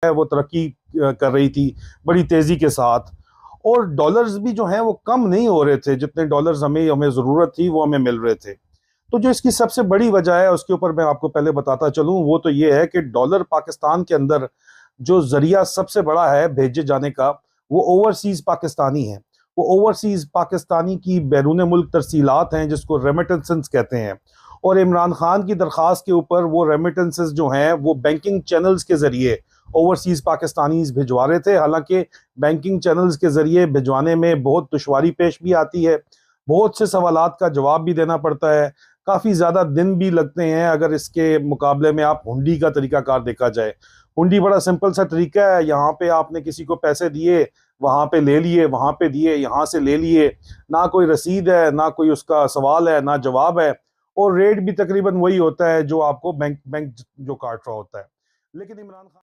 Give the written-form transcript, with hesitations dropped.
है वो तरक्की कर रही थी बड़ी तेज़ी के साथ, और डॉलर्स भी जो हैं वो कम नहीं हो रहे थे, जितने डॉलर्स हमें हमें ज़रूरत थी वो हमें मिल रहे थे। तो जो इसकी सबसे बड़ी वजह है उसके ऊपर मैं आपको पहले बताता चलूं, वो तो ये है कि डॉलर पाकिस्तान के अंदर जो जरिया सबसे बड़ा है भेजे जाने का, वो ओवरसीज पाकिस्तानी है। वो ओवरसीज पाकिस्तानी की बैरून मुल्क तरसीलात हैं जिसको रेमिटेंसेस कहते हैं, और इमरान खान की दरख्वास्त के ऊपर वो रेमिटेंसेस जो हैं वो बैंकिंग चैनल्स के जरिए ओवरसीज पाकिस्तानीज भिजवा रहे थे। हालांकि बैंकिंग चैनल्स के जरिए भिजवाने में बहुत दुश्वारी पेश भी आती है, बहुत से सवालात का जवाब भी देना पड़ता है, काफ़ी ज़्यादा दिन भी लगते हैं अगर इसके मुकाबले में आप हुंडी का तरीकाकार देखा जाए। हुंडी बड़ा सिंपल सा तरीका है, यहाँ पे आपने किसी को पैसे दिए, वहाँ पे ले लिए, वहाँ पे दिए, यहाँ से ले लिए, ना कोई रसीद है, ना कोई उसका सवाल है, ना जवाब है, और रेट भी तकरीबन वही होता है जो आपको बैंक बैंक जो काट रहा होता है। लेकिन इमरान खान